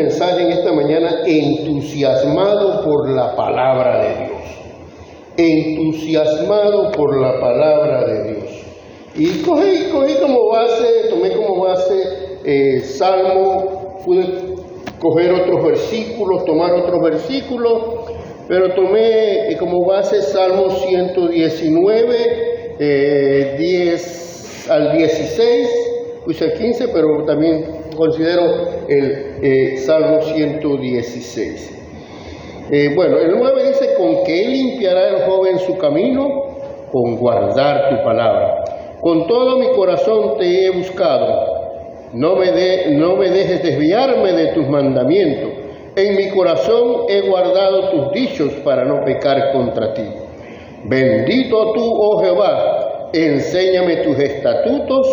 mensaje en esta mañana entusiasmado por la palabra de Dios. Entusiasmado por la palabra de Dios. Y cogí como base, tomé como base Salmo, pude coger otros versículos, tomar otros versículos, pero tomé como base Salmo 119, 10 al 16, puse el 15, pero también considero el Salmo 116. Bueno, el 9 dice, con que limpiará el joven su camino, con guardar tu palabra. Con todo mi corazón te he buscado, no me dejes desviarme de tus mandamientos. En mi corazón he guardado tus dichos para no pecar contra ti. Bendito tú, oh Jehová, enséñame tus estatutos,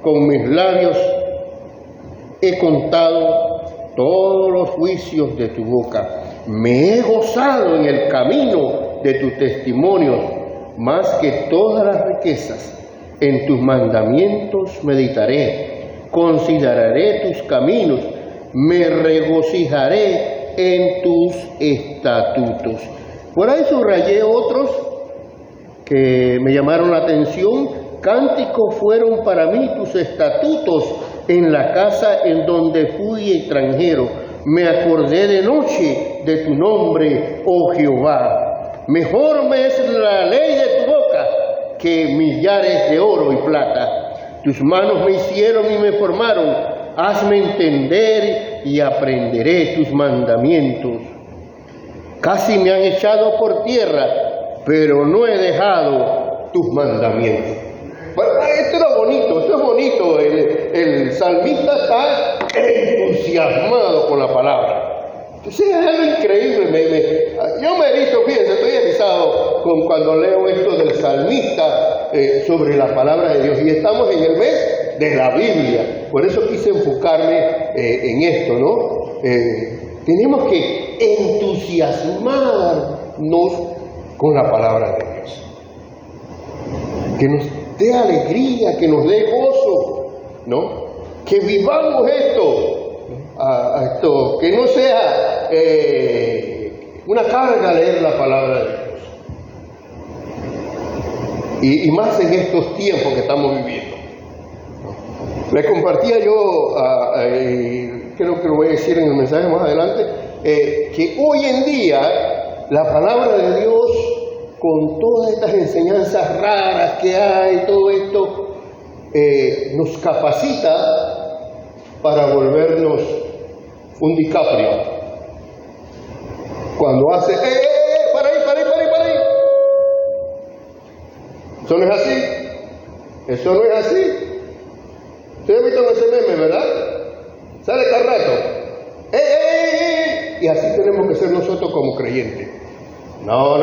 con mis labios he contado todos los juicios de tu boca. Me he gozado en el camino de tus testimonios, más que todas las riquezas. En tus mandamientos meditaré, consideraré tus caminos, me regocijaré en tus estatutos. Por ahí subrayé otros que me llamaron la atención. Cánticos fueron para mí tus estatutos en la casa en donde fui extranjero. Me acordé de noche de tu nombre, oh Jehová. Mejor me es la ley de tu boca que millares de oro y plata. Tus manos me hicieron y me formaron. Hazme entender y aprenderé tus mandamientos. Casi me han echado por tierra, pero no he dejado tus mandamientos. Bueno, esto es bonito. El salmista está entusiasmado con la palabra. Sí, es algo increíble. Yo me erizo, fíjense, estoy erizado cuando leo esto del salmista sobre la palabra de Dios. Y estamos en el mes de la Biblia. Por eso quise enfocarme en esto, ¿no? Tenemos que entusiasmarnos con la palabra de Dios. Que nos dé alegría, que nos dé gozo, ¿no? Que vivamos esto, que no sea una carga leer la palabra de Dios. Y más en estos tiempos que estamos viviendo, ¿no? Les compartía yo, creo que lo voy a decir en el mensaje más adelante, que hoy en día la palabra de Dios, con todas estas enseñanzas raras que hay, todo esto, nos capacita para volvernos un DiCaprio. Cuando hace, para ahí. Eso no es así. Ustedes han visto ese meme, ¿verdad? Sale cada rato. Y así tenemos que ser nosotros como creyentes. No.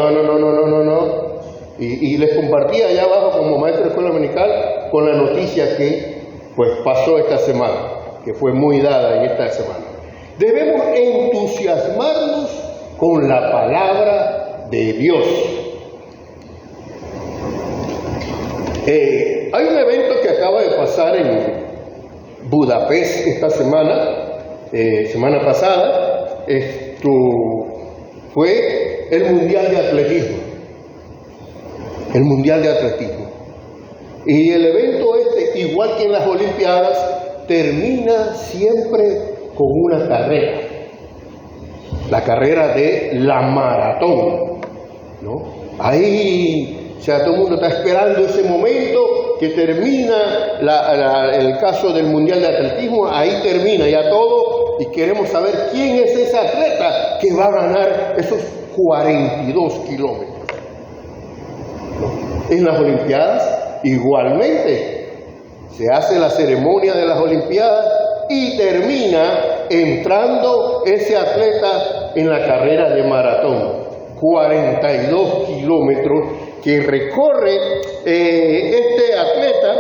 Y les compartí allá abajo como maestro de escuela dominical con la noticia que pues pasó esta semana, que fue muy dada en esta semana. Debemos entusiasmarnos con la palabra de Dios. Hay un evento que acaba de pasar en Budapest esta semana pasada. Esto fue el Mundial de Atletismo. Y el evento igual que en las Olimpiadas, termina siempre con una carrera. La carrera de la maratón, ¿no? Ahí, o sea, todo el mundo está esperando ese momento que termina el caso del Mundial de Atletismo. Ahí termina ya todo y queremos saber quién es ese atleta que va a ganar esos 42 kilómetros. En las Olimpiadas, igualmente, se hace la ceremonia de las Olimpiadas y termina entrando ese atleta en la carrera de maratón. 42 kilómetros que recorre este atleta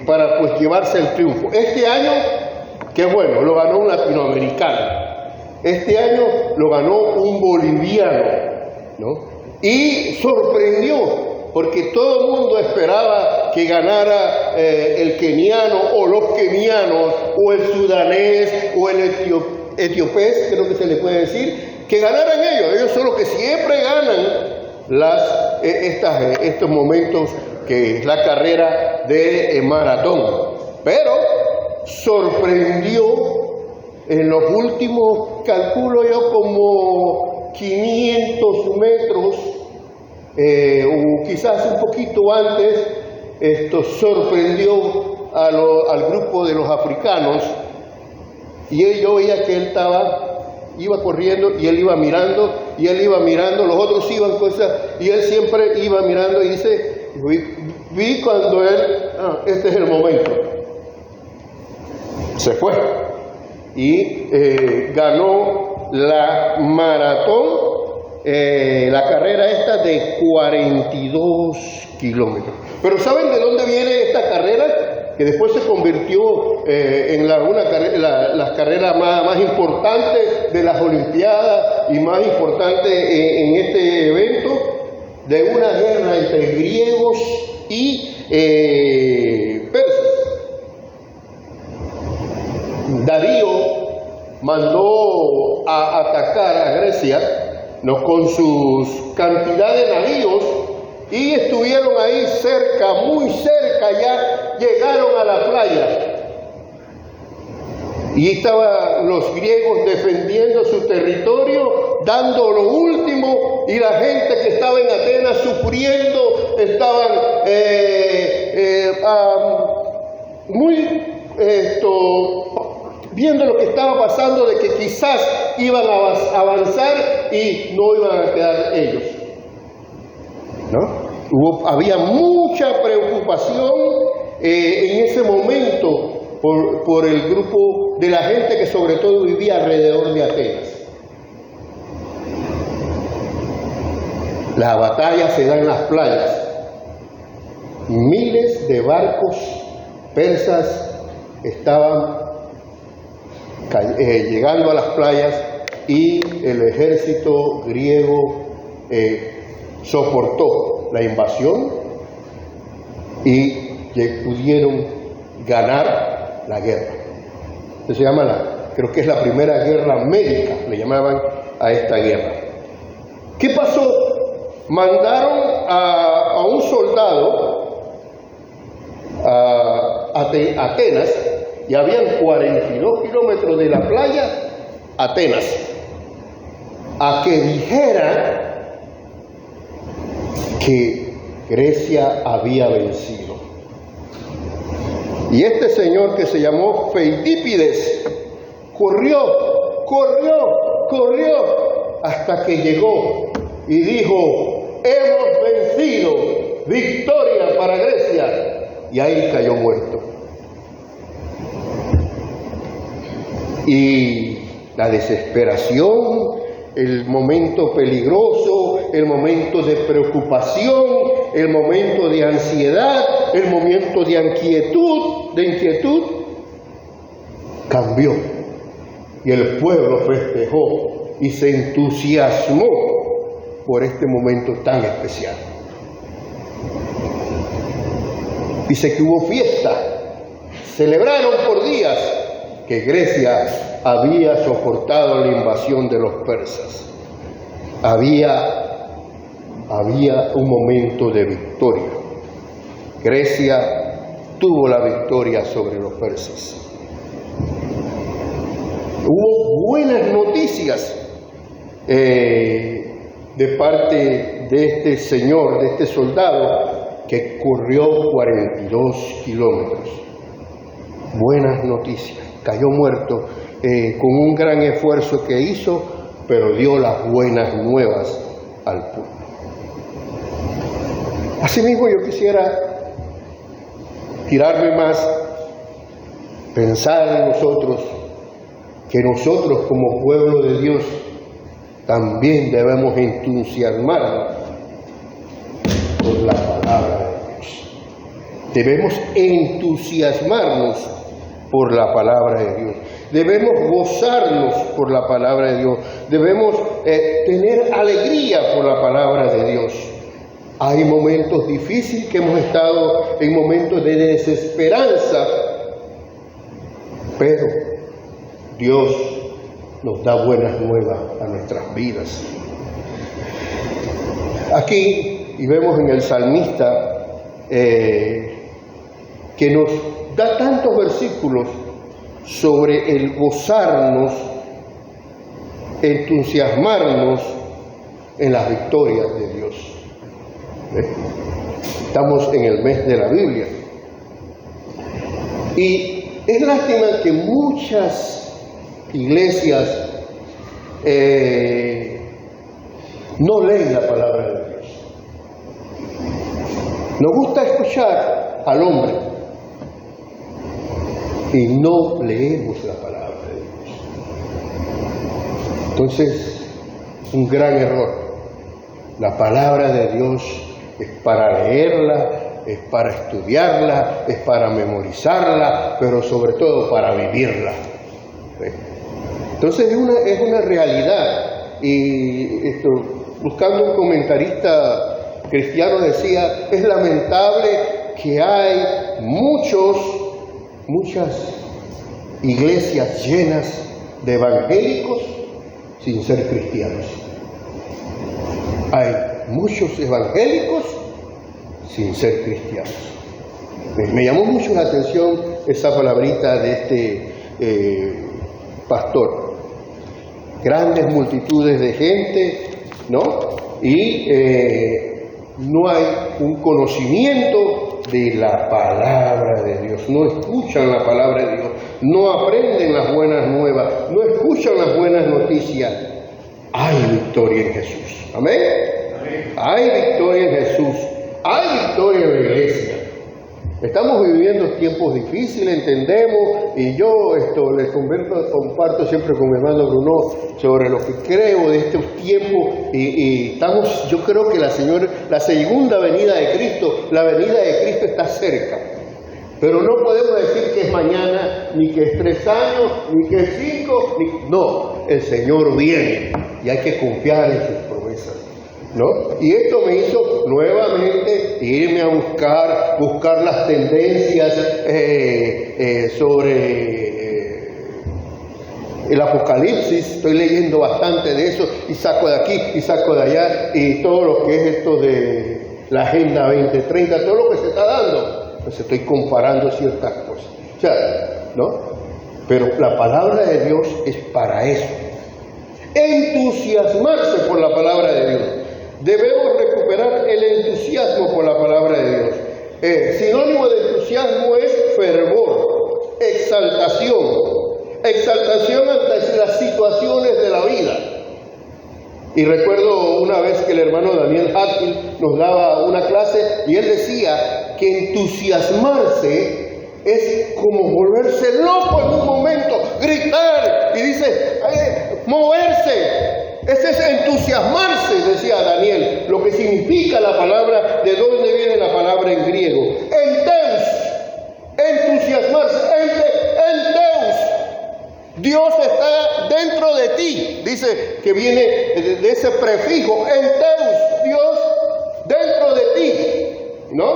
para pues llevarse el triunfo. Este año, qué bueno, lo ganó un latinoamericano. Este año lo ganó un boliviano, ¿no? Y sorprendió, porque todo el mundo esperaba que ganara el keniano o los kenianos o el sudanés, o el etíopes, creo que se le puede decir, que ganaran ellos. Ellos son los que siempre ganan estos momentos, que es la carrera de maratón. Pero sorprendió en los últimos, calculo yo, como 500 metros, o quizás un poquito antes, esto sorprendió al grupo de los africanos, y yo veía que él iba corriendo, y él iba mirando, los otros iban cosas, y él siempre iba mirando, y dice, vi cuando él, este es el momento, se fue, y ganó la maratón, la carrera esta de 42 kilómetros. Pero ¿saben de dónde viene esta carrera? Que después se convirtió en las carreras más importantes de las Olimpiadas y más importantes en este evento, de una guerra entre griegos y persas. Darío mandó a atacar a Grecia, ¿no?, con sus cantidades de navíos, y estuvieron ahí cerca, muy cerca, ya llegaron a la playa. Y estaban los griegos defendiendo su territorio, dando lo último, y la gente que estaba en Atenas sufriendo, estaban viendo lo que estaba pasando, de que quizás iban a avanzar y no iban a quedar ellos, ¿no? Había mucha preocupación en ese momento por el grupo de la gente que sobre todo vivía alrededor de Atenas. La batalla se da en las playas. Miles de barcos persas estaban llegando a las playas, y el ejército griego soportó la invasión y pudieron ganar la guerra. Esto se llama creo que es la primera guerra médica, le llamaban a esta guerra. ¿Qué pasó? Mandaron a un soldado a Atenas, y habían 42 kilómetros de la playa a Atenas, a que dijera que Grecia había vencido. Y este señor, que se llamó Feidípides, corrió hasta que llegó y dijo: hemos vencido, victoria para Grecia. Y ahí cayó muerto. Y la desesperación, el momento peligroso, el momento de preocupación, el momento de ansiedad, el momento de inquietud, cambió. Y el pueblo festejó y se entusiasmó por este momento tan especial. Dice que hubo fiesta, celebraron por días que Grecia había soportado la invasión de los persas. Había un momento de victoria. Grecia tuvo la victoria sobre los persas. Hubo buenas noticias de parte de este señor, de este soldado, que corrió 42 kilómetros. Buenas noticias. Cayó muerto con un gran esfuerzo que hizo, pero dio las buenas nuevas al pueblo. Asimismo, yo quisiera tirarme más, pensar en nosotros, que nosotros como pueblo de Dios también debemos entusiasmarnos por la palabra de Dios. Debemos entusiasmarnos por la palabra de Dios. Debemos gozarnos por la palabra de Dios. Debemos tener alegría por la palabra de Dios. Hay momentos difíciles que hemos estado en momentos de desesperanza, pero Dios nos da buenas nuevas a nuestras vidas. Aquí, y vemos en el salmista que nos da tantos versículos sobre el gozarnos, entusiasmarnos en las victorias de Dios. Estamos en el mes de la Biblia. Y es lástima que muchas iglesias no leen la palabra de Dios. Nos gusta escuchar al hombre y no leemos la palabra de Dios. Entonces, un gran error. La palabra de Dios es para leerla, es para estudiarla, es para memorizarla, pero sobre todo para vivirla. Entonces es una realidad. Y buscando un comentarista cristiano decía, es lamentable que hay muchas iglesias llenas de evangélicos sin ser cristianos. Hay muchos evangélicos sin ser cristianos. Me llamó mucho la atención esa palabrita de este pastor. Grandes multitudes de gente, ¿no? Y no hay un conocimiento de la palabra de Dios. No escuchan la palabra de Dios. No aprenden las buenas nuevas. No escuchan las buenas noticias. Hay victoria en Jesús. ¿Amén? Amén. Hay victoria en Jesús. Hay victoria en la iglesia. Estamos viviendo tiempos difíciles, entendemos, y yo les comparto siempre con mi hermano Bruno sobre lo que creo de estos tiempos, y estamos, yo creo que la segunda venida de Cristo, la venida de Cristo está cerca. Pero no podemos decir que es mañana, ni que es 3 años, ni que es 5, no, el Señor viene y hay que confiar en sus promesas, ¿no? Y esto me hizo nuevamente irme a buscar las tendencias sobre el Apocalipsis. Estoy leyendo bastante de eso y saco de aquí y saco de allá, y todo lo que es esto de la Agenda 2030, todo lo que se está dando. Entonces estoy comparando ciertas cosas, o sea, ¿no? Pero la palabra de Dios es para eso. Entusiasmarse por la palabra de Dios. Debemos recuperar el entusiasmo por la palabra de Dios. Sinónimo de entusiasmo es fervor, exaltación ante las situaciones de la vida. Y recuerdo una vez que el hermano Daniel Hatfield nos daba una clase y él decía que entusiasmarse es como volverse loco en un momento, gritar y dice, moverse. Ese es entusiasmarse, decía Daniel, lo que significa la palabra, de dónde viene la palabra en griego. Entusiasmarse, enteus. Dios está dentro de ti, dice que viene de ese prefijo, enteus, Dios dentro de ti, ¿no?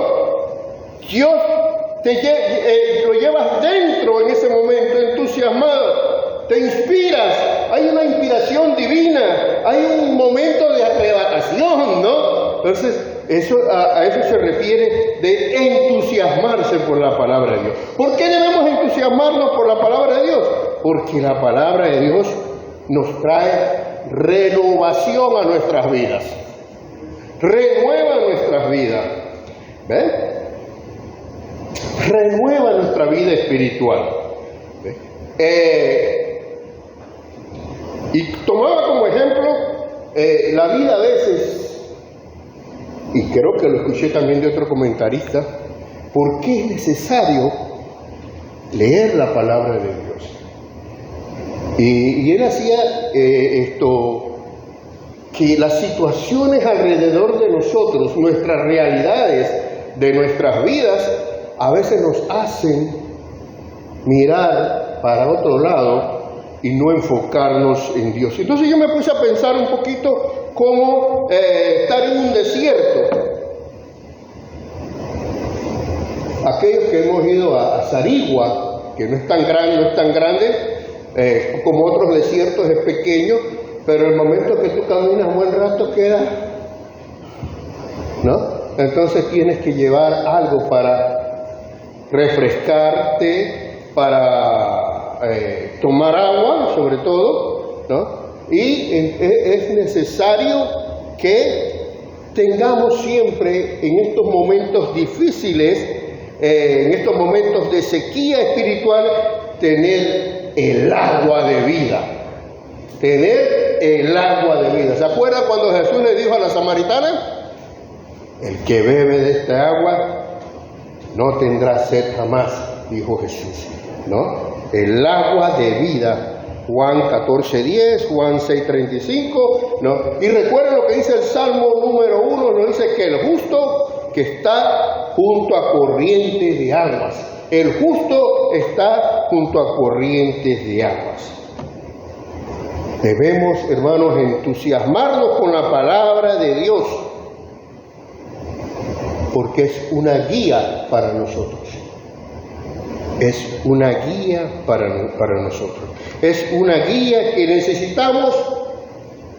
Dios lo llevas dentro en ese momento, entusiasmado, te inspiras, hay una inspiración divina, hay un momento de arrebatación, ¿no? Entonces, a eso se refiere de entusiasmarse por la palabra de Dios. ¿Por qué debemos entusiasmarnos por la palabra de Dios? Porque la palabra de Dios nos trae renovación a nuestras vidas. Renueva nuestras vidas. ¿Ven? Renueva nuestra vida espiritual. Y tomaba como ejemplo la vida a veces, y creo que lo escuché también de otro comentarista, ¿por qué es necesario leer la palabra de Dios? Y él hacía que las situaciones alrededor de nosotros, nuestras realidades de nuestras vidas, a veces nos hacen mirar para otro lado y no enfocarnos en Dios. Entonces yo me puse a pensar un poquito cómo estar en un desierto. Aquellos que hemos ido a Sarigua, que no es tan grande, como otros desiertos es pequeño, pero el momento que tú caminas un buen rato queda, ¿no? Entonces tienes que llevar algo para refrescarte, para tomar agua, sobre todo, ¿no? Y es necesario que tengamos siempre en estos momentos difíciles, en estos momentos de sequía espiritual, tener el agua de vida. Tener el agua de vida. ¿Se acuerdan cuando Jesús le dijo a la samaritana? El que bebe de esta agua no tendrá sed jamás, dijo Jesús, ¿no? El agua de vida. Juan 14:10, Juan 6:35, ¿no? Y recuerden lo que dice el Salmo número 1, nos dice que el justo que está junto a corrientes de aguas. El justo está junto a corrientes de aguas. Debemos, hermanos, entusiasmarnos con la palabra de Dios, porque es una guía para nosotros. Es una guía para nosotros. Es una guía que necesitamos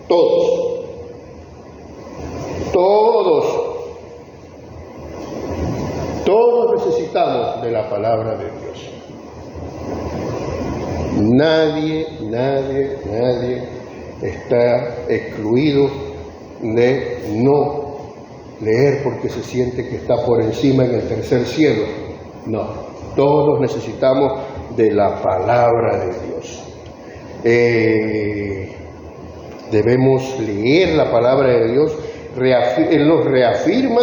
todos. Todos necesitamos de la palabra de Dios. Nadie está excluido de no leer porque se siente que está por encima en el tercer cielo. No. Todos necesitamos de la palabra de Dios. Debemos leer la palabra de Dios. Él nos reafirma,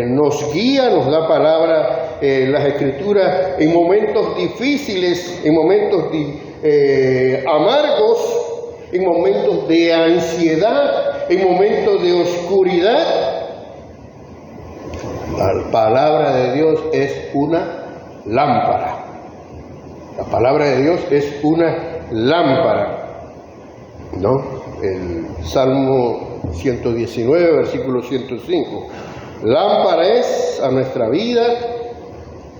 nos guía, nos da palabra, las escrituras en momentos difíciles, en momentos amargos, en momentos de ansiedad, en momentos de oscuridad. La palabra de Dios es una lámpara. La palabra de Dios es una lámpara, ¿no? El Salmo 119, versículo 105. Lámpara es a nuestra vida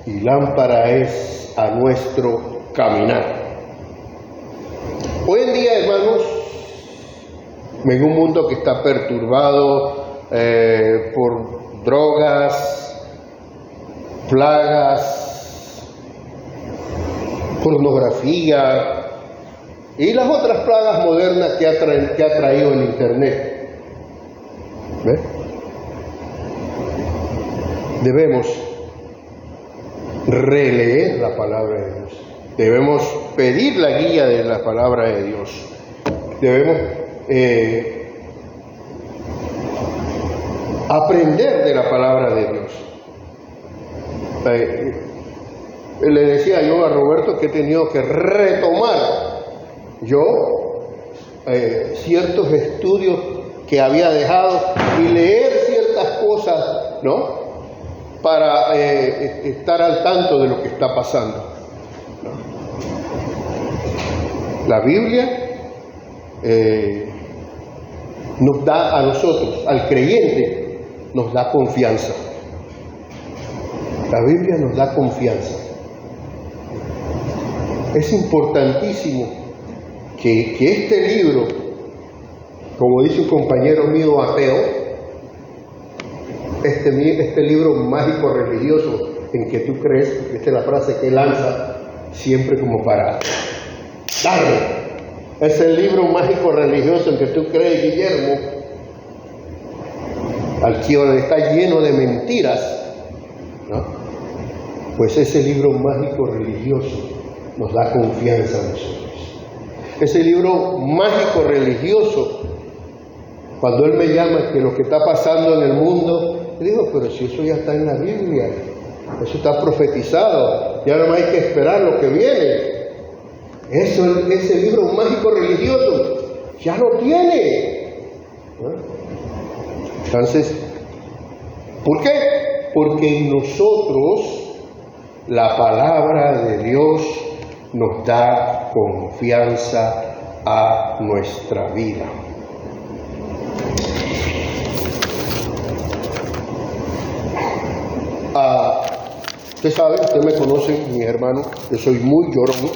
y lámpara es a nuestro caminar. Hoy en día, hermanos, en un mundo que está perturbado por drogas, plagas, pornografía y las otras plagas modernas que ha traído el Internet. ¿Ves? Debemos releer la palabra de Dios. Debemos pedir la guía de la palabra de Dios. Debemos aprender de la palabra de Dios. Le decía yo a Roberto que he tenido que retomar ciertos estudios que había dejado y leer ciertas cosas, ¿no? Para estar al tanto de lo que está pasando, ¿no? La Biblia nos da a nosotros, al creyente, nos da confianza. La Biblia nos da confianza. Es importantísimo que este libro, como dice un compañero mío ateo, este libro mágico religioso en que tú crees, esta es la frase que él lanza siempre como para darle, es el libro mágico religioso en que tú crees, Guillermo, al que está lleno de mentiras, ¿no? Pues ese libro mágico religioso nos da confianza a nosotros. Ese libro mágico religioso, cuando él me llama que lo que está pasando en el mundo, le digo, pero si eso ya está en la Biblia, eso está profetizado, ya no hay que esperar lo que viene. Ese libro mágico religioso ya lo tiene, ¿no? Entonces, ¿por qué? Porque en nosotros la palabra de Dios nos da confianza a nuestra vida. Usted sabe, usted me conoce, mis hermanos, yo soy muy llorón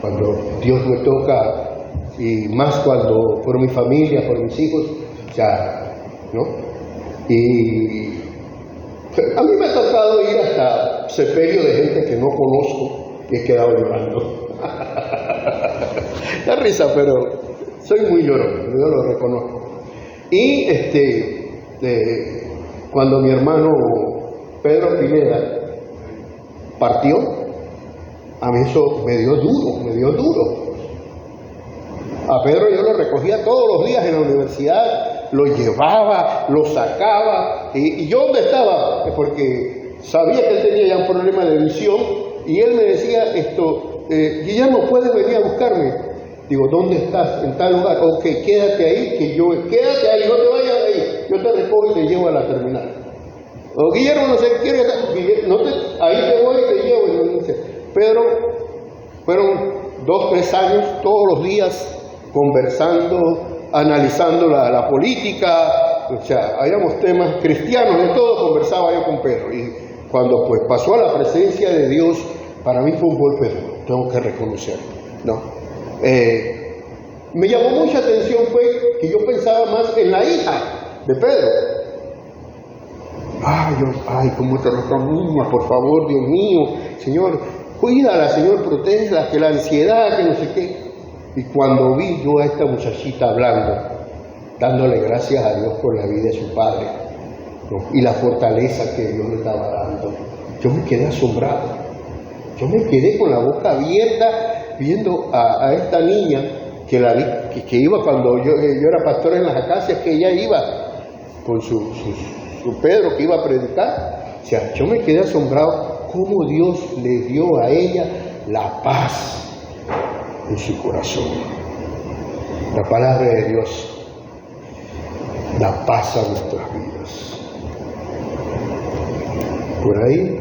cuando Dios me toca, y más cuando por mi familia, por mis hijos, ya, ¿no? Y a mí me ha tocado ir hasta sepelio de gente que no conozco y he quedado llorando. Da risa, pero soy muy llorón, yo lo reconozco. Y cuando mi hermano Pedro Pineda partió, a mí eso me dio duro. A Pedro yo lo recogía todos los días en la universidad, lo llevaba, lo sacaba, y yo ¿dónde estaba? Porque sabía que él tenía ya un problema de visión, y él me decía Guillermo, ¿puedes venir a buscarme? Digo, ¿dónde estás? En tal lugar. Ok, quédate ahí, quédate ahí, no te vayas de ahí, yo te recojo y te llevo a la terminal. O Guillermo, no sé, ahí te voy y te llevo. Pedro, fueron 2-3 años, todos los días, conversando, analizando la política, o sea, habíamos temas cristianos, de todo conversaba yo con Pedro. Y cuando pues pasó a la presencia de Dios, para mí fue un golpe duro, tengo que reconocerlo, ¿no? Me llamó mucha atención fue que yo pensaba más en la hija de Pedro. Cómo te rogo, niña, por favor, Dios mío, Señor, cuídala, Señor, protégela, que la ansiedad, que no sé qué. Y cuando vi yo a esta muchachita hablando, dándole gracias a Dios por la vida de su padre, ¿no? Y la fortaleza que Dios le estaba dando, yo me quedé asombrado. Yo me quedé con la boca abierta viendo a esta niña que iba cuando yo era pastor en las acacias, que ella iba con su Pedro que iba a predicar. O sea, yo me quedé asombrado cómo Dios le dio a ella la paz en su corazón. La palabra de Dios da paz a nuestras vidas. Por ahí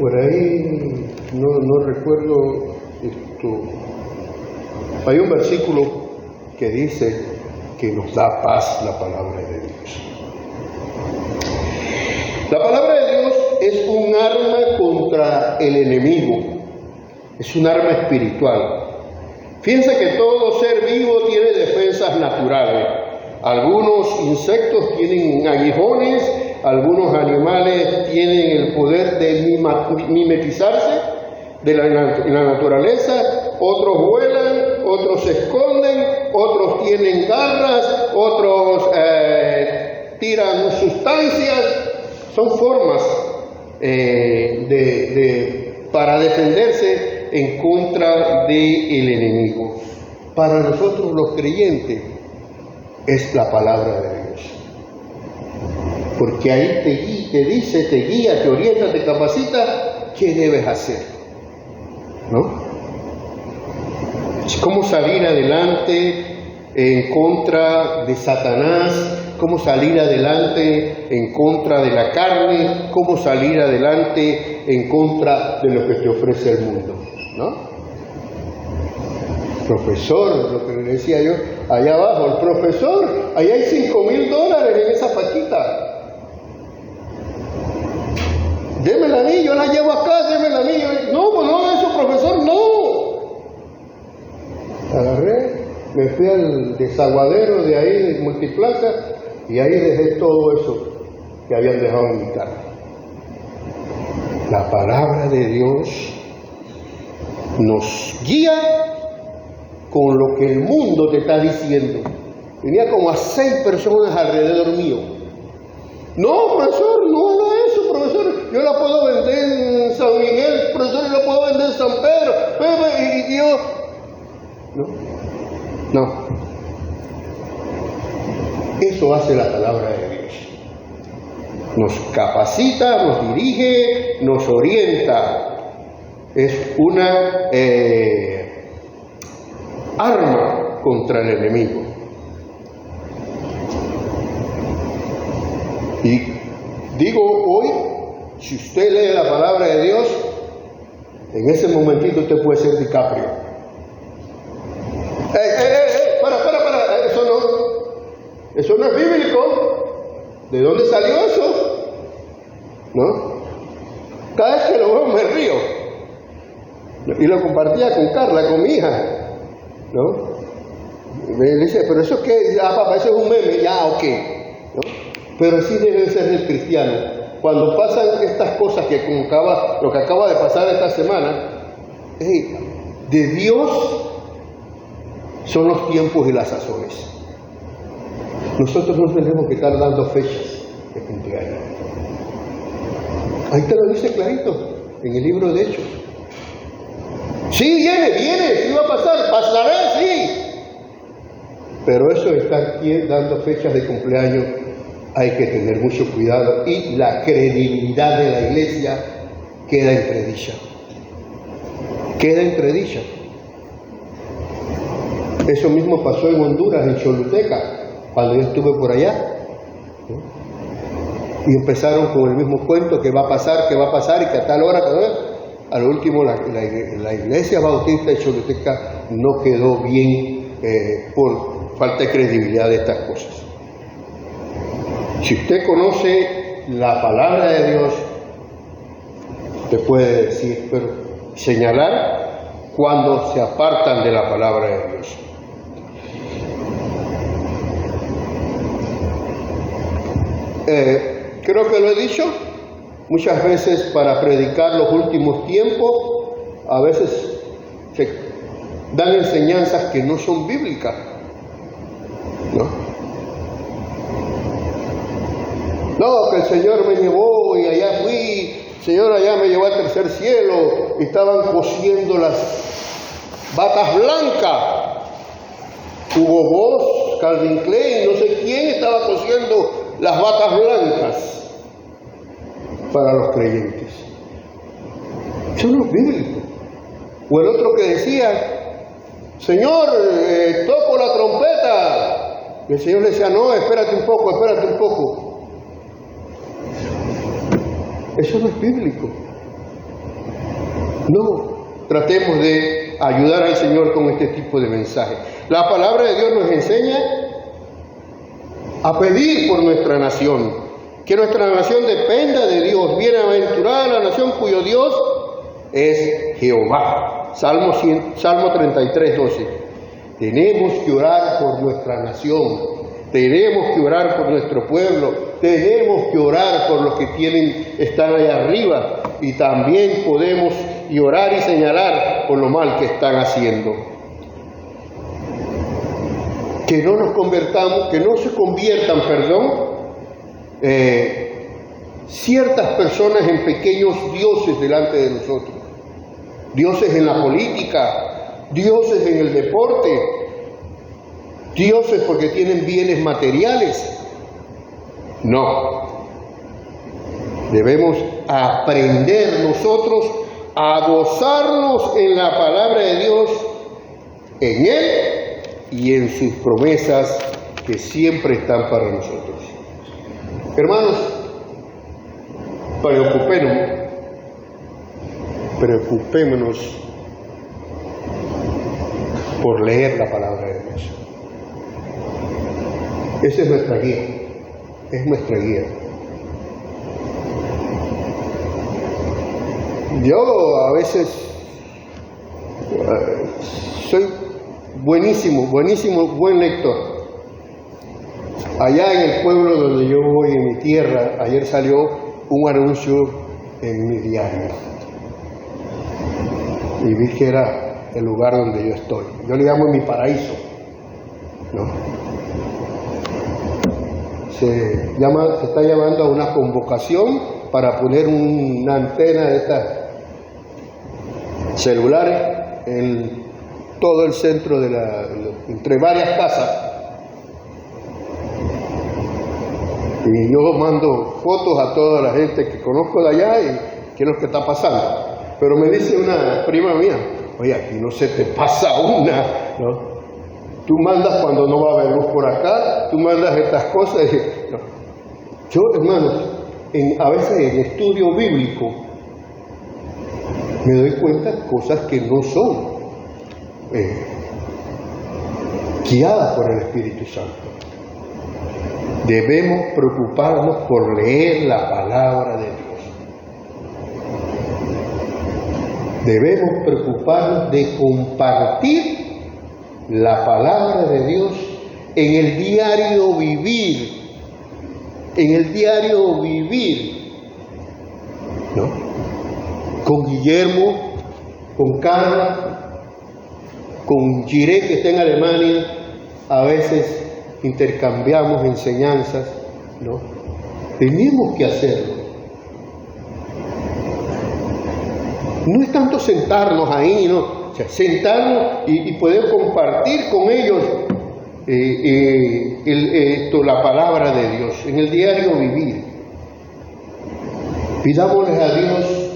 no recuerdo esto. Hay un versículo que dice que nos da paz la palabra de Dios. La palabra de Dios es un arma contra el enemigo, es un arma espiritual. Fíjense que todo ser vivo tiene defensas naturales. Algunos insectos tienen aguijones, algunos animales tienen el poder de mimetizarse de la naturaleza, otros vuelan, otros se esconden, otros tienen garras, otros tiran sustancias. Son formas para defenderse en contra del enemigo. Para nosotros los creyentes es la palabra de Dios. Porque ahí te dice, te guía, te orienta, te capacita qué debes hacer, ¿no? Es cómo salir adelante en contra de Satanás, cómo salir adelante en contra de la carne, cómo salir adelante en contra de lo que te ofrece el mundo, ¿no? Profesor, lo que le decía yo, allá abajo, el profesor, allá hay $5,000 en esa paquita. Démela a mí, yo la llevo acá, démela a mí. No, pues no, eso, profesor, no. Agarré, me fui al desaguadero de ahí, de Multiplaza, y ahí dejé todo eso que habían dejado en mi casa. La palabra de Dios nos guía con lo que el mundo te está diciendo. Tenía como a 6 personas alrededor mío. No, profesor, no haga eso, profesor. Yo la puedo vender en San Miguel, profesor, yo la puedo vender en San Pedro. Y yo... No. Eso hace la palabra de Dios. Nos capacita, nos dirige, nos orienta. Es una arma contra el enemigo. Y digo hoy, si usted lee la palabra de Dios, en ese momentito usted puede ser DiCaprio. Para, eso no es bíblico. ¿De dónde salió eso? ¿No? Cada vez que lo veo me río. Y lo compartía con Carla, con mi hija, ¿no? Me dice, pero eso es que, papá, eso es un meme, ya, ok, ¿no? Pero así debe ser el cristiano. Cuando pasan estas cosas que lo que acaba de pasar esta semana, de Dios son los tiempos y las sazones. Nosotros no tenemos que estar dando fechas de cumpleaños. Ahí te lo dice clarito, en el libro de Hechos. Sí, viene, sí va a pasar, pasará, sí. Pero eso de estar dando fechas de cumpleaños, hay que tener mucho cuidado y la credibilidad de la iglesia queda entredicha. Queda entredicha. Eso mismo pasó en Honduras, en Choluteca, cuando yo estuve por allá, ¿no? Y empezaron con el mismo cuento, que va a pasar, y que a tal hora, al último la iglesia bautista de Choluteca no quedó bien por falta de credibilidad de estas cosas. Si usted conoce la palabra de Dios, te puede decir, pero señalar cuando se apartan de la palabra de Dios. Creo que lo he dicho, muchas veces para predicar los últimos tiempos, a veces se dan enseñanzas que no son bíblicas, ¿no? No, que el Señor me llevó y allá fui, el Señor allá me llevó al tercer cielo y estaban cosiendo las batas blancas. Hugo Boss, Calvin Klein, no sé quién estaba cosiendo las batas blancas para los creyentes. Eso no es bíblico. O el otro que decía, Señor, toco la trompeta. Y el Señor le decía, no, espérate un poco. Eso no es bíblico. No, tratemos de ayudar al Señor con este tipo de mensaje. La palabra de Dios nos enseña a pedir por nuestra nación, que nuestra nación dependa de Dios. Bienaventurada la nación cuyo Dios es Jehová. Salmo 33, 12. Tenemos que orar por nuestra nación. Tenemos que orar por nuestro pueblo, tenemos que orar por los que están allá arriba, y también podemos orar y señalar por lo mal que están haciendo. Que no nos convertamos, que no se conviertan, ciertas personas en pequeños dioses delante de nosotros. Dioses en la política, dioses en el deporte, dioses porque tienen bienes materiales. No. Debemos aprender nosotros a gozarnos en la palabra de Dios, en Él y en sus promesas que siempre están para nosotros. Hermanos, preocupémonos por leer la palabra de Dios. Esa es nuestra guía, Yo a veces soy buen lector. Allá en el pueblo donde yo voy, en mi tierra, ayer salió un anuncio en mi diario y vi que era el lugar donde yo estoy. Yo le llamo mi paraíso, ¿no? Se está llamando a una convocación para poner una antena de estas celulares en todo el centro entre varias casas. Y yo mando fotos a toda la gente que conozco de allá y qué es lo que está pasando. Pero me dice una prima mía, oye, aquí no se te pasa una, ¿no? Tú mandas cuando no va a haber luz por acá, tú mandas estas cosas. No. Yo, hermanos, a veces en estudio bíblico me doy cuenta de cosas que no son guiadas por el Espíritu Santo. Debemos preocuparnos por leer la palabra de Dios. debemos preocuparnos de compartir la palabra de Dios en el diario vivir, ¿no? Con Guillermo, con Carla, con Jiré, que está en Alemania, a veces intercambiamos enseñanzas, ¿no? Tenemos que hacerlo. No es tanto sentarnos ahí, ¿no? O sea, sentarnos y poder compartir con ellos la palabra de Dios en el diario vivir. Pidámosles a Dios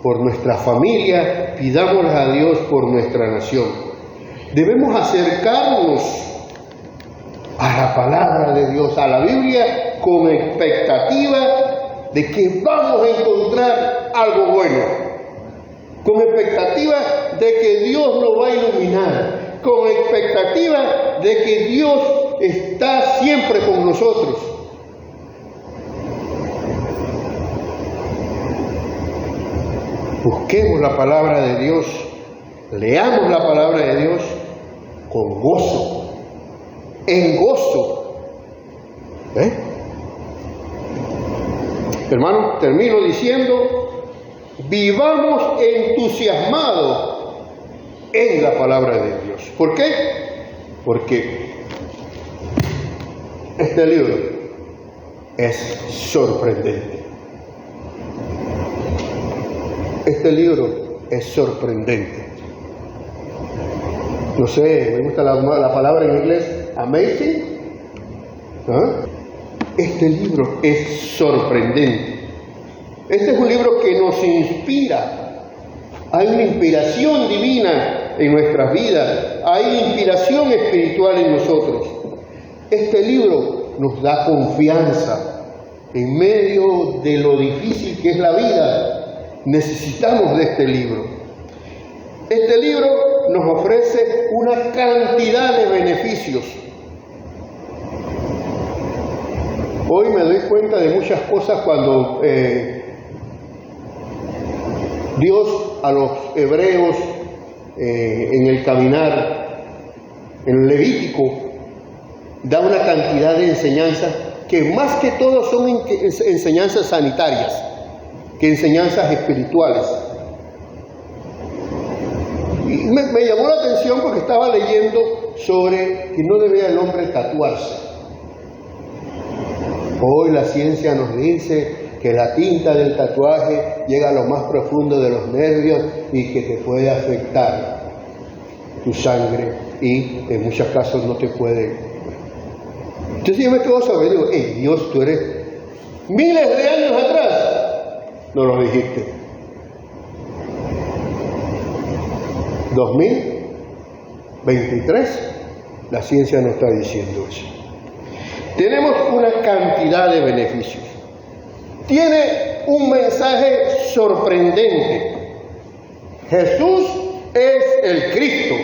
por nuestra familia, pidámosles a Dios por nuestra nación. Debemos acercarnos a la palabra de Dios, a la Biblia, con expectativa de que vamos a encontrar algo bueno, con expectativa de que Dios nos va a iluminar, con expectativa de que Dios está siempre con nosotros. Busquemos la palabra de Dios, leamos la palabra de Dios con gozo, en gozo. Hermano, termino diciendo, vivamos entusiasmados en la palabra de Dios. ¿Por qué? Porque este libro es sorprendente. Este libro es sorprendente. No sé, me gusta la palabra en inglés, amazing. ¿Ah? Este libro es sorprendente. Este es un libro que nos inspira. Hay una inspiración divina en nuestras vidas. Hay inspiración espiritual en nosotros. Este libro nos da confianza en medio de lo difícil que es la vida. Necesitamos de este libro. Este libro nos ofrece una cantidad de beneficios. Hoy me doy cuenta de muchas cosas cuando Dios a los hebreos en el caminar, en el Levítico, da una cantidad de enseñanzas que más que todo son enseñanzas sanitarias que enseñanzas espirituales. Y me llamó la atención porque estaba leyendo sobre que no debía el hombre tatuarse. Hoy la ciencia nos dice que la tinta del tatuaje llega a lo más profundo de los nervios y que te puede afectar tu sangre y en muchos casos no te puede. Entonces yo me quedo saber, digo, hey, Dios, tú eres miles de años atrás, no lo dijiste. 2023, la ciencia nos está diciendo eso. Tenemos una cantidad de beneficios. Tiene un mensaje sorprendente. Jesús es el Cristo.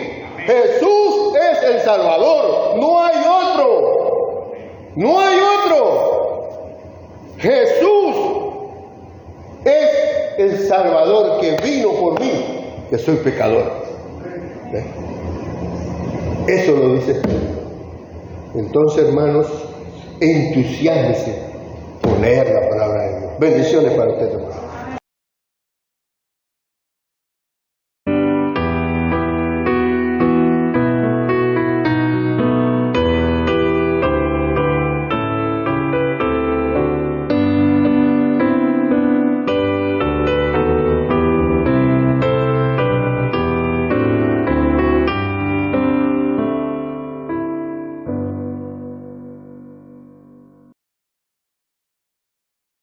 Jesús es el Salvador. No hay otro. No hay otro. Jesús es el Salvador que vino por mí, que soy pecador. Eso lo dice. Entonces, hermanos, entusiásmese por leer la palabra de Dios. Bendiciones para usted, hermano.